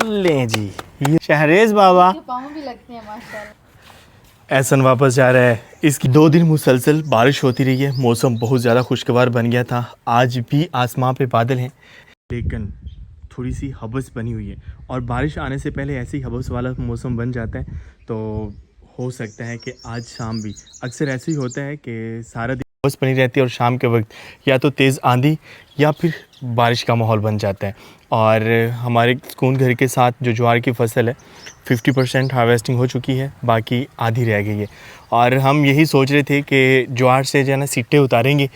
लें जी, ये शहरेज बाबा पाँव भी लगते हैं माशाल्लाह। एहसन वापस जा रहा है। इसकी 2 दिन मुसलसल बारिश होती रही है, मौसम बहुत ज़्यादा खुशगवार बन गया था। आज भी आसमां पे बादल हैं, लेकिन थोड़ी सी हबस बनी हुई है और बारिश आने से पहले ऐसे ही हबस वाला मौसम बन जाता है। तो हो सकता है कि आज शाम भी अक्सर ऐसे ही होता है कि सारा दिन हबस बनी रहती है और शाम के वक्त या तो तेज़ आंधी या फिर बारिश का माहौल बन जाता है। और हमारे सुकून घर के साथ जो ज्वार की फसल है 50% हार्वेस्टिंग हो चुकी है, बाकी आधी रह गई है। और हम यही सोच रहे थे कि ज्वार से जो है ना सिट्टे उतारेंगे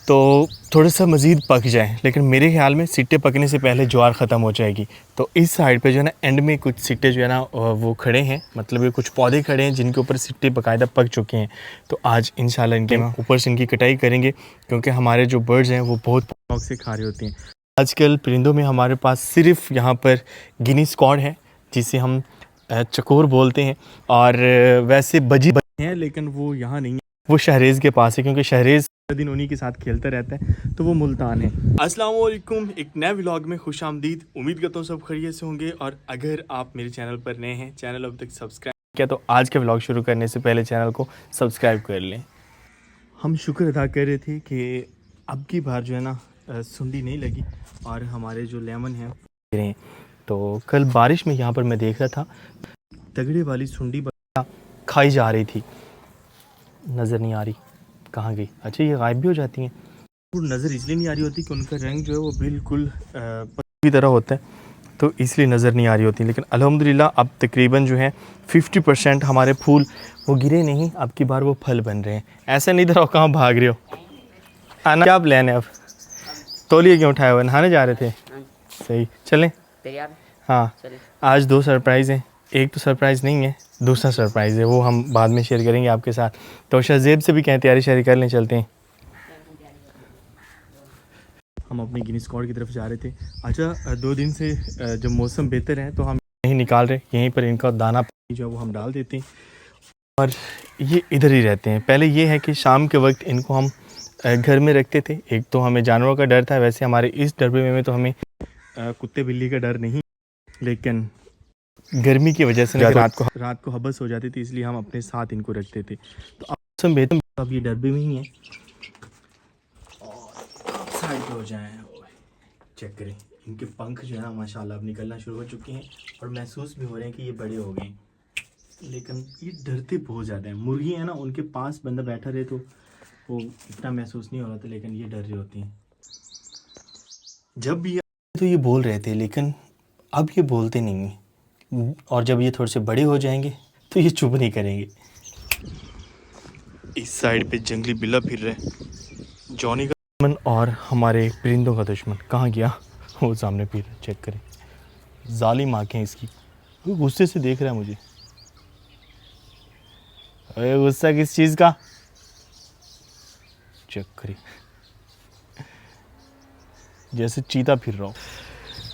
तो थोड़ा सा मज़ीद पक जाए, लेकिन मेरे ख्याल में सिट्टे पकने से पहले ज्वार ख़त्म हो जाएगी। तो इस साइड पे जो है ना एंड में कुछ सिट्टे जो है ना वो खड़े हैं, मतलब ये कुछ पौधे खड़े हैं जिनके ऊपर सिट्टे बाकायदा पक चुके हैं। तो आज इंशाल्लाह इनके ऊपर से इनकी कटाई करेंगे, क्योंकि हमारे जो बर्ड्स हैं वो बहुत शौक से खा रहे होते हैं। आजकल परिंदों में हमारे पास सिर्फ यहाँ पर गिनी स्क्वाड है, जिसे हम चकोर बोलते हैं, और वैसे बजी हैं, लेकिन वो यहाँ नहीं है, वो शहरेज़ के पास है, क्योंकि शहरेज़ दिन उन्हीं के साथ खेलता रहता है, तो वो मुल्तान है। अस्सलाम वालेकुम, एक नए व्लॉग में खुश आमदीद। उम्मीद करता हूँ सब खैरियत से होंगे, और अगर आप मेरे चैनल पर नए हैं, चैनल अब तक सब्सक्राइब किया तो आज के व्लॉग शुरू करने से पहले चैनल को सब्सक्राइब कर लें। हम शुक्र अदा कर रहे थे कि अब की बार जो है ना सुंडी नहीं लगी और हमारे जो लेमन हैं। तो कल बारिश में यहाँ पर मैं देख रहा था तगड़े वाली सुंडी खाई जा रही थी, नज़र नहीं आ रही कहाँ गई। अच्छा, ये गायब भी हो जाती हैं। नज़र इसलिए नहीं आ रही होती कि उनका रंग जो है वो बिल्कुल पत्ती की तरह होता है, तो इसलिए नज़र नहीं आ रही होती। लेकिन अल्हम्दुलिल्लाह अब तकरीबन जो है 50% हमारे फूल वो गिरे नहीं, अब की बार वो फल बन रहे हैं। ऐसे नहीं रहो, कहाँ भाग रहे हो? आना क्या प्लान है? अब तौलिए क्यों उठाए हुए? नहाने जा रहे थे? सही, चलें? हाँ, आज 2 सरप्राइज़ हैं। एक तो सरप्राइज़ नहीं है, दूसरा सरप्राइज़ है, वो हम बाद में शेयर करेंगे आपके साथ। तो शहज़ेब से भी कहें तैयारी शेयर कर लें, चलते हैं। हम अपनी गिनी स्क्वाड की तरफ जा रहे थे। अच्छा, 2 दिन से जब मौसम बेहतर है तो हम नहीं निकाल रहे, यहीं पर इनका दाना पानी जो है वो हम डाल देते हैं और ये इधर ही रहते हैं। पहले ये है कि शाम के वक्त इनको हम घर में रखते थे। एक तो हमें जानवरों का डर था, वैसे हमारे इस डरबे में तो हमें कुत्ते बिल्ली का डर नहीं, लेकिन गर्मी की वजह से रात को हबस हो जाती थी, इसलिए हम अपने साथ इनको रखते थे। तो अब मौसम बेहतर, अब ये डरबे में ही है। और साइड पे हो जाए, चेक करें इनके पंख जो है ना माशाल्लाह अब निकलना शुरू हो चुके हैं और महसूस भी हो रहे हैं कि ये बड़े हो गए, लेकिन ये डरते बहुत ज़्यादा हैं। मुर्गी है ना, उनके पास बंदा बैठा रहे तो वो इतना महसूस नहीं हो रहा था, लेकिन ये डर रही होती हैं। जब भी तो ये बोल रहे थे, लेकिन अब ये बोलते नहीं हैं, और जब ये थोड़े से बड़े हो जाएंगे तो ये चुप नहीं करेंगे। इस साइड पे जंगली बिल्ला फिर रहा है, जॉनी का दुश्मन और हमारे परिंदों का दुश्मन। कहाँ गया? वो सामने फिर चेक करें, जालिम आंखें इसकी, वो गुस्से से देख रहा है मुझे। अरे गुस्सा किस चीज़ का? चेक करें, जैसे चीता फिर रहा हूँ।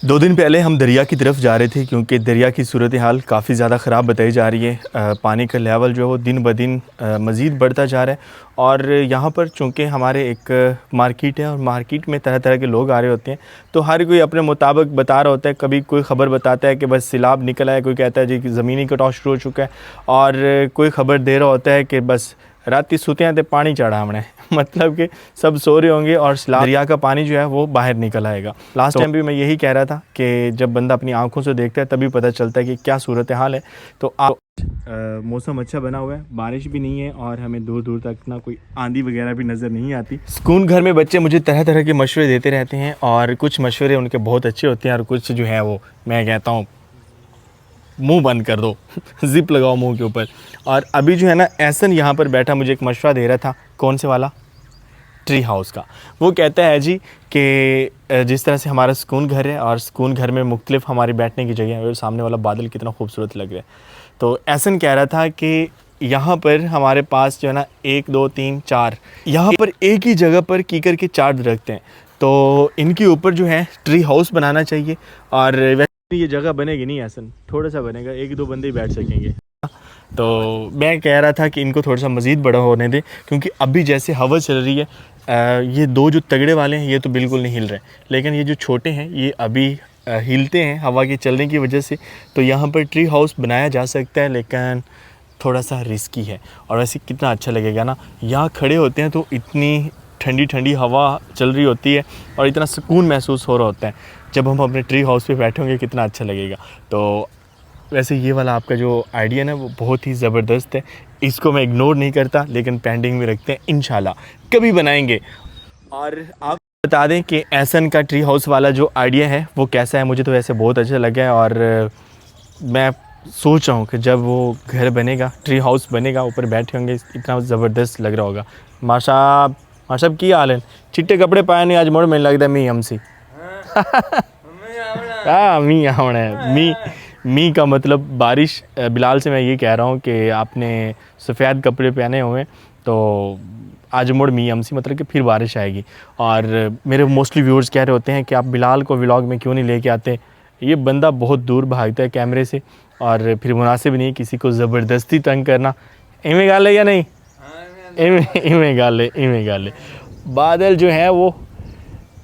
2 दिन पहले हम दरिया की तरफ जा रहे थे, क्योंकि दरिया की सूरत हाल काफ़ी ज़्यादा ख़राब बताई जा रही है। पानी का लेवल जो है वो दिन ब दिन मज़ीद बढ़ता जा रहा है। और यहाँ पर चूँकि हमारे एक मार्केट है और मार्केट में तरह तरह के लोग आ रहे होते हैं, तो हर कोई अपने मुताबिक बता रहा होता है। कभी कोई ख़बर बताता है कि बस सैलाब निकला है, कोई कहता है जी कि ज़मीनी कटाव शुरू हो चुका है, और कोई ख़बर दे रहा होता है कि बस राती सोते हैं तो पानी चढ़ा हमने, मतलब कि सब सो रहे होंगे और दरिया का पानी जो है वो बाहर निकल आएगा। लास्ट टाइम भी मैं यही कह रहा था कि जब बंदा अपनी आंखों से देखता है तभी पता चलता है कि क्या सूरत हाल है। तो मौसम अच्छा बना हुआ है, बारिश भी नहीं है और हमें दूर दूर तक ना कोई आंधी वगैरह भी नज़र नहीं आती। सुकून घर में बच्चे मुझे तरह तरह के मशवरे देते रहते हैं, और कुछ मशवरे उनके बहुत अच्छे होते हैं और कुछ जो है वो मैं कहता हूँ मुंह बंद कर दो, जिप लगाओ मुंह के ऊपर। और अभी जो है ना एहसन यहाँ पर बैठा मुझे एक मशवरा दे रहा था। कौन से वाला? ट्री हाउस का। वो कहता है जी कि जिस तरह से हमारा सुकून घर है और सुकून घर में मुख्तलिफ हमारी बैठने की जगह है, और सामने वाला बादल कितना खूबसूरत लग रहा है। तो एहसन कह रहा था कि यहाँ पर हमारे पास जो है ना 1 2 3 4 यहाँ पर एक ही जगह पर कीकर के 4 दरख्त हैं, तो इनके ऊपर जो है ट्री हाउस बनाना चाहिए। और ये जगह बनेगी नहीं एहसन, थोड़ा सा बनेगा, 1 2 बंदे ही बैठ सकेंगे। तो मैं कह रहा था कि इनको थोड़ा सा मज़ीद बड़ा होने दें, क्योंकि अभी जैसे हवा चल रही है ये 2 जो तगड़े वाले हैं ये तो बिल्कुल नहीं हिल रहे, लेकिन ये जो छोटे हैं ये अभी हिलते हैं हवा के चलने की वजह से, तो यहाँ पर ट्री हाउस बनाया जा सकता है, लेकिन थोड़ा सा रिस्की है। और वैसे कितना अच्छा लगेगा ना, यहाँ खड़े होते हैं तो इतनी ठंडी ठंडी हवा चल रही होती है और इतना सुकून महसूस हो रहा होता है। जब हम अपने ट्री हाउस पे बैठे होंगे कितना अच्छा लगेगा। तो वैसे ये वाला आपका जो आइडिया ना वो बहुत ही ज़बरदस्त है, इसको मैं इग्नोर नहीं करता, लेकिन पेंडिंग में रखते हैं, इंशाल्लाह कभी बनाएंगे। और आप बता दें कि एहसन का ट्री हाउस वाला जो आइडिया है वो कैसा है। मुझे तो वैसे बहुत अच्छा लगा है और मैं सोच रहा हूँ कि जब वो घर बनेगा, ट्री हाउस बनेगा, ऊपर बैठे होंगे, इतना ज़बरदस्त लग रहा होगा। माशाब की हाल है? चिट्टे कपड़े पाए नहीं आज मोड़ में लगता है मी हमसी। हाँ मी आवना है। मी का मतलब बारिश। बिलाल से मैं ये कह रहा हूँ कि आपने सफ़ेद कपड़े पहने हुए तो आज मोड़ मी हमसी मतलब कि फिर बारिश आएगी। और मेरे मोस्टली व्यूअर्स कह रहे होते हैं कि आप बिलाल को व्लॉग में क्यों नहीं लेके आते, ये बंदा बहुत दूर भागता है कैमरे से और फिर मुनासिब नहीं किसी को ज़बरदस्ती तंग करना। इवें गाल है या नहीं? इवें गाल है। बादल जो हैं वो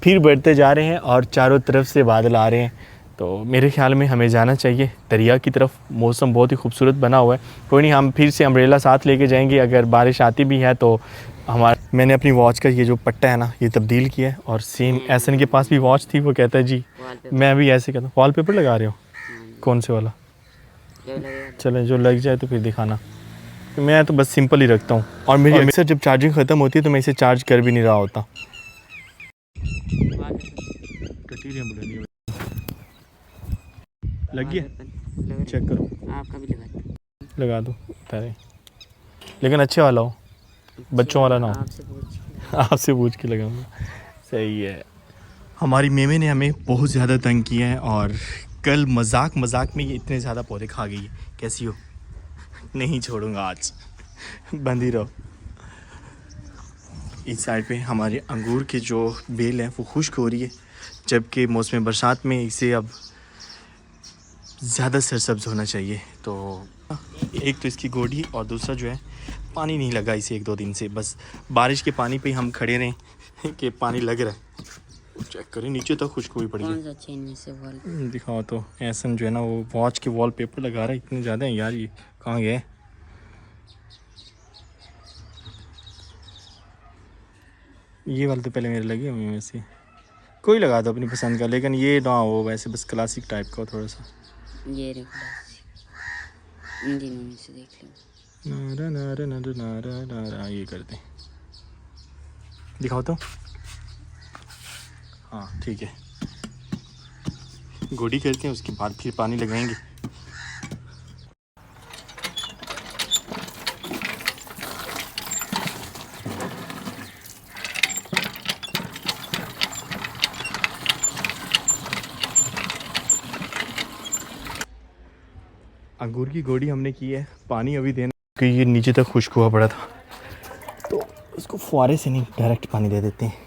फिर बढ़ते जा रहे हैं और चारों तरफ से बादल आ रहे हैं, तो मेरे ख्याल में हमें जाना चाहिए दरिया की तरफ। मौसम बहुत ही खूबसूरत बना हुआ है। कोई नहीं, हम फिर से अम्ब्रेला साथ लेके जाएंगे अगर बारिश आती भी है तो। मैंने अपनी वॉच का ये जो पट्टा है ना ये तब्दील किया है और सेम एहसन के पास भी वॉच थी, वो कहता है जी मैं भी ऐसे कहता हूँ। वॉलपेपर लगा रहे हो? कौन से वाला? चले जो लग जाए तो फिर दिखाना। मैं तो बस सिंपल ही रखता हूँ और मेरी अक्सर जब चार्जिंग ख़त्म होती है तो मैं इसे चार्ज कर भी नहीं रहा होता। लग गया? चेक करो। आपका भी लगा दो तारे, लेकिन अच्छे वाला हो, बच्चों वाला ना हो। आपसे पूछ के लगाऊंगा। सही है। हमारी मेमे ने हमें बहुत ज़्यादा तंग किया है और कल मजाक में ये इतने ज़्यादा पौधे खा गई है। कैसी हो? नहीं छोड़ूंगा आज, बंद ही रहो। इस साइड पे हमारे अंगूर की जो बेल है वो खुश्क हो रही है, जबकि मौसम बरसात में इसे अब ज़्यादा सरसब्ज होना चाहिए। तो एक तो इसकी गोडी और दूसरा जो है पानी नहीं लगा इसे 1-2 दिन से। बस बारिश के पानी पे हम खड़े रहें कि पानी लग रहा है। चेक करें नीचे तक खुश्क हुई पड़ी है। दिखाओ तो। एहसन जो है ना वो वॉच के वॉलपेपर लगा रहा है, इतने ज़्यादा हैं यार, ये कहाँ गए? ये वाले तो पहले मेरे लगे हुए में से कोई लगा दो अपनी पसंद का, लेकिन ये ना हो वैसे बस क्लासिक टाइप का थोड़ा सा। ये इन दिनों में से देख लो। नारा ये कर दें। दिखाओ तो। हाँ ठीक है, गोडी करते हैं उसके बाद फिर पानी लगाएंगे। अंगूर की गोडी हमने की है, पानी अभी देना कि ये नीचे तक खुश्क हुआ पड़ा था, तो उसको फुहारे से नहीं डायरेक्ट पानी दे देते हैं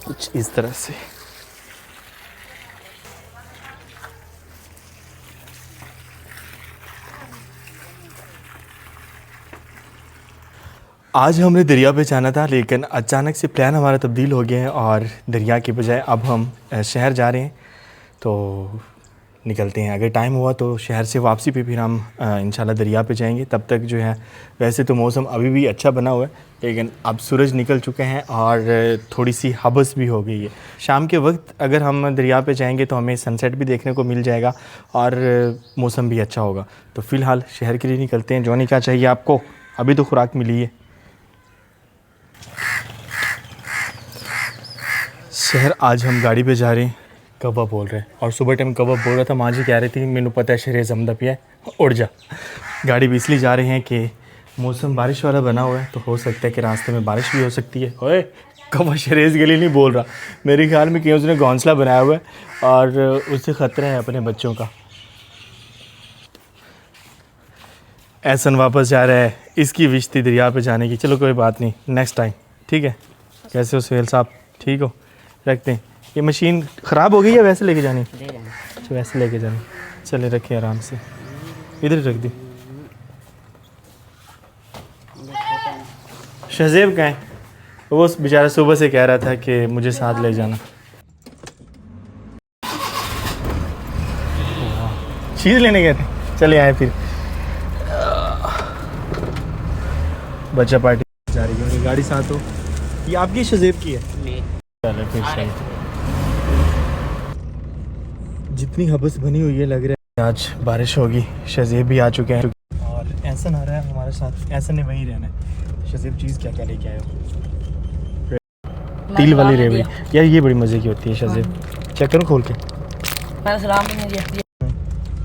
कुछ इस तरह से। आज हमने दरिया पे जाना था, लेकिन अचानक से प्लान हमारा तब्दील हो गया है और दरिया के बजाय अब हम शहर जा रहे हैं। तो निकलते हैं, अगर टाइम हुआ तो शहर से वापसी पे फिर हम इंशाल्लाह दरिया पे जाएंगे। तब तक जो है वैसे तो मौसम अभी भी अच्छा बना हुआ है, लेकिन अब सूरज निकल चुके हैं और थोड़ी सी हबस भी हो गई है। शाम के वक्त अगर हम दरिया पे जाएंगे तो हमें सनसेट भी देखने को मिल जाएगा और मौसम भी अच्छा होगा। तो फ़िलहाल शहर के लिए निकलते हैं। जॉनी क्या चाहिए आपको? अभी तो खुराक मिली है। शहर आज हम गाड़ी पे जा रहे हैं, कबाब बोल रहे हैं, और सुबह टाइम कबाब बोल रहा था। माँ जी कह रही थी मैंने पता है शहर जमदा पिया है, उड़ जा। गाड़ी भी इसलिए जा रहे हैं कि मौसम बारिश वाला बना हुआ है, तो हो सकता है कि रास्ते में बारिश भी हो सकती है। ओए कबा शरेज के लिए नहीं बोल रहा, मेरे ख्याल में कि उसने घोंसला बनाया हुआ है और उससे ख़तरा है अपने बच्चों का। एहसन वापस जा रहा है, इसकी विश थी दरिया पे जाने की। चलो कोई बात नहीं, नेक्स्ट टाइम ठीक है। कैसे हो सुहेल साहब? ठीक हो? रखते हैं। ये मशीन ख़राब हो गई है वैसे लेके जानी? अच्छा वैसे लेके जानी, चले रखे आराम से, इधर रख दी। शहजेब कहाँ है? वो बेचारा सुबह से कह रहा था कि मुझे साथ ले जाना। चीज़ लेने गए थे, चले आए फिर। बच्चा पार्टी जा रही है, उनकी गाड़ी साथ हो। ये आपकी शज़ेब की है? चलो फिर सही। जितनी हबस बनी हुई है लग रहा है आज बारिश होगी। शज़ेब भी आ चुके हैं और एहसन आ रहा है हमारे साथ। एहसन ने वहीं रहना है। शज़ेब चीज़ क्या क्या लेके आए हो? तिल वाली रेवड़ी यार, ये बड़ी मज़े की होती है शज़ेब। चेक करो खोल के। सलाम भी नहीं दिया।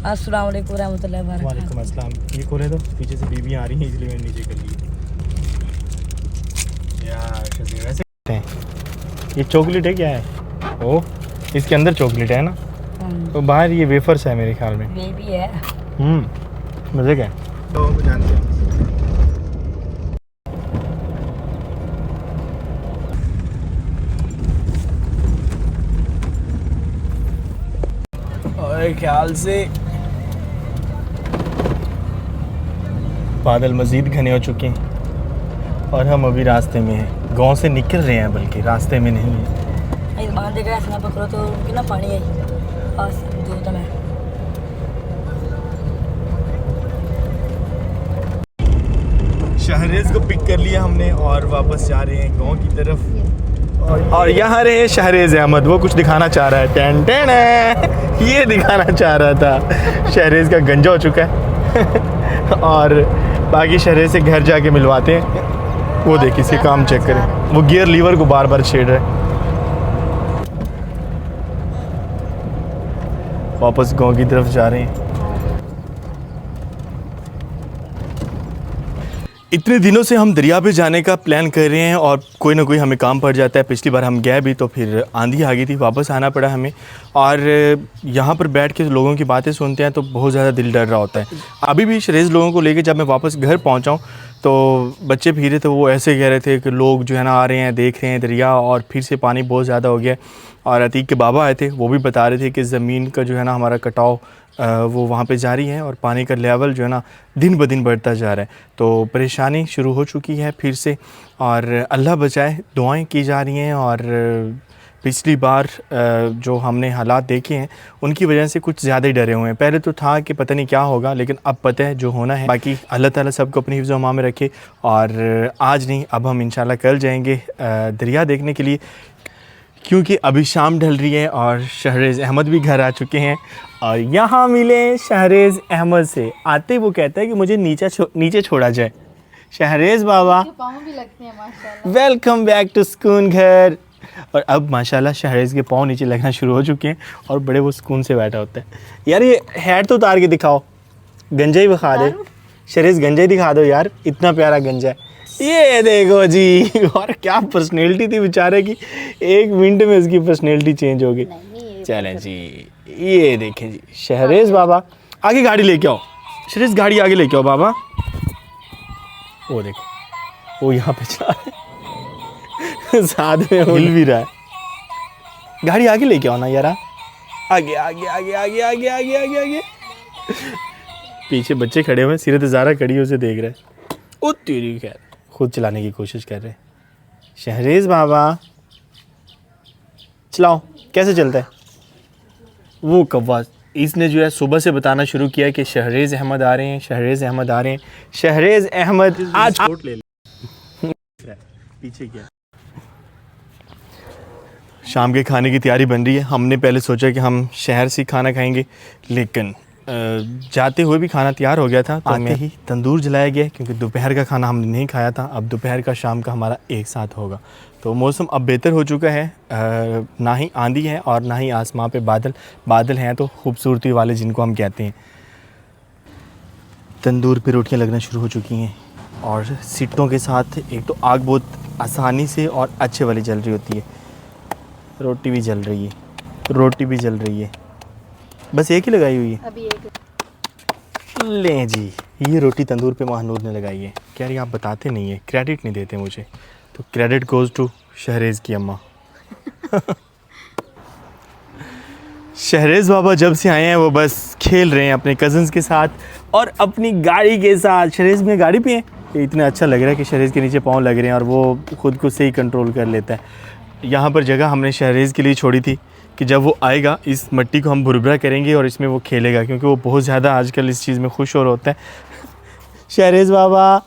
अस्सलाम वालेकुम रहमतुल्लाहि व बरकातहू। वालेकुम अस्सलाम। ये खोले तो पीछे से बीबियाँ आ रही हैं इसलिए मैंने नीचे कर ली यार। शज़ेब ऐसे हैं। ये चॉकलेट है क्या है? ओ, इसके अंदर चॉकलेट है ना, तो बाहर ये वेफर्स है मेरे ख्याल में। ये भी है। मज़े का है। तो जानते हैं और ख्याल से बादल मज़ीद घने हो चुके हैं और हम अभी रास्ते में हैं। गांव से निकल रहे हैं, बल्कि रास्ते में नहीं है। इस बांध के ऐसा पकड़ो तो कितना पानी है पास जो तो मैं। शहरेज़ को पिक कर लिया हमने और वापस जा रहे हैं गांव की तरफ। और यहाँ रहे शहरेज़ अहमद, वो कुछ दिखाना चाह रहा है। टेन टेन है, ये दिखाना चाह रहा था। शहरेज़ का गंजा हो चुका है और बाकी शहरेज़ से घर जाके मिलवाते हैं। वो देखिए इसके काम चेक करें, वो गियर लीवर को बार बार छेड़ रहा है। वापस गांव की तरफ जा रहे हैं। इतने दिनों से हम दरिया पे जाने का प्लान कर रहे हैं और कोई ना कोई हमें काम पड़ जाता है। पिछली बार हम गए भी तो फिर आंधी आ गई थी, वापस आना पड़ा हमें। और यहाँ पर बैठ के लोगों की बातें सुनते हैं तो बहुत ज़्यादा दिल डर रहा होता है। अभी भी शरेज़ लोगों को लेके जब मैं वापस घर पहुँचाऊँ तो बच्चे भी रहे थे, वो ऐसे कह रहे थे कि लोग जो है ना आ रहे हैं, देख रहे हैं दरिया और फिर से पानी बहुत ज़्यादा हो गया। और अतीक के बाबा आए थे, वो भी बता रहे थे कि ज़मीन का जो है ना हमारा कटाव वो वहाँ पे जारी है और पानी का लेवल जो है ना दिन ब दिन बढ़ता जा रहा है। तो परेशानी शुरू हो चुकी है फिर से और अल्लाह बचाए, दुआएं की जा रही हैं। और पिछली बार जो हमने हालात देखे हैं उनकी वजह से कुछ ज़्यादा ही डरे हुए हैं। पहले तो था कि पता नहीं क्या होगा, लेकिन अब पता है जो होना है। बाकी अल्लाह ताला सबको अपनी हिफ्ज़ व अमान में रखे। और आज नहीं, अब हम इंशाल्लाह कल जाएंगे दरिया देखने के लिए, क्योंकि अभी शाम ढल रही है और शहरेज़ अहमद भी घर आ चुके हैं। और यहाँ मिले शहरेज़ अहमद से। आते वो कहता है कि मुझे नीचे छोड़ा जाए। शहरेज़ बाबा पाँव भी लगते हैं माशाल्लाह। वेलकम बैक टू सुकून घर। और अब माशाल्लाह शहरेज़ के पाँव नीचे लगना शुरू हो चुके हैं और बड़े वो सुकून से बैठा होता है। यार ये हैट तो उतार के दिखाओ, गंजा ही दिखा दे। शहरेज़ गंजा ही दिखा दो यार, इतना प्यारा गंजा है। ये देखो जी, और क्या पर्सनैलिटी थी बेचारे की, 1 मिनट में उसकी पर्सनैलिटी चेंज हो गई। चलें जी, ये देखें जी शहरेज़ बाबा। आगे गाड़ी लेके आओ शहरेज़, गाड़ी आगे लेके आओ बाबा। वो देखो वो यहाँ पे जा रहा है साथ में हिल भी रहा है। गाड़ी आगे लेके आओ ना यार, आगे आगे आगे आगे आगे आगे आगे आगे। पीछे बच्चे खड़े हुए हैं, सीरत ज़ारा खड़ी है उसे देख रहे हैं। ओ तेरी खैर, खुद चलाने की कोशिश कर रहे हैं। शहरेज़ बाबा चलाओ, कैसे चलता है वो कव्वा। इसने जो है सुबह से बताना शुरू किया कि शहरेज़ अहमद आ रहे हैं, शहरेज़ अहमद आ रहे हैं, शहरेज़ अहमद आज ले पीछे क्या। शाम के खाने की तैयारी बन रही है। हमने पहले सोचा कि हम शहर से खाना खाएंगे, लेकिन जाते हुए भी खाना तैयार हो गया था तो आते ही तंदूर जलाया गया, क्योंकि दोपहर का खाना हमने नहीं खाया था। अब दोपहर का शाम का हमारा एक साथ होगा। तो मौसम अब बेहतर हो चुका है, ना ही आंधी है और ना ही आसमां पे बादल हैं तो खूबसूरती वाले जिनको हम कहते हैं। तंदूर पे रोटियां लगना शुरू हो चुकी हैं और सीटों के साथ एक तो आग बहुत आसानी से और अच्छे वाली जल रही होती है। रोटी भी जल रही है, रोटी भी जल रही है। बस एक ही लगाई हुई है अभी एक। लें जी, ये रोटी तंदूर पे महानूर ने लगाई है। कह रही आप बताते नहीं है, क्रेडिट नहीं देते मुझे, तो क्रेडिट गोज़ टू शहरेज़ की अम्मा। शहरेज़ बाबा जब से आए हैं वो बस खेल रहे हैं अपने कज़न्स के साथ और अपनी गाड़ी के साथ। शहरेज़ में गाड़ी पे हैं, इतना अच्छा लग रहा है कि शहरेज़ के नीचे पाँव लग रहे हैं और वो खुद को सही कंट्रोल कर लेता है। यहाँ पर जगह हमने शहरेज़ के लिए छोड़ी थी कि जब वो आएगा इस मिट्टी को हम भुरभुरा करेंगे और इसमें वो खेलेगा, क्योंकि वो बहुत ज़्यादा आजकल इस चीज़ में खुश और होता है। शहरेज़ बाबा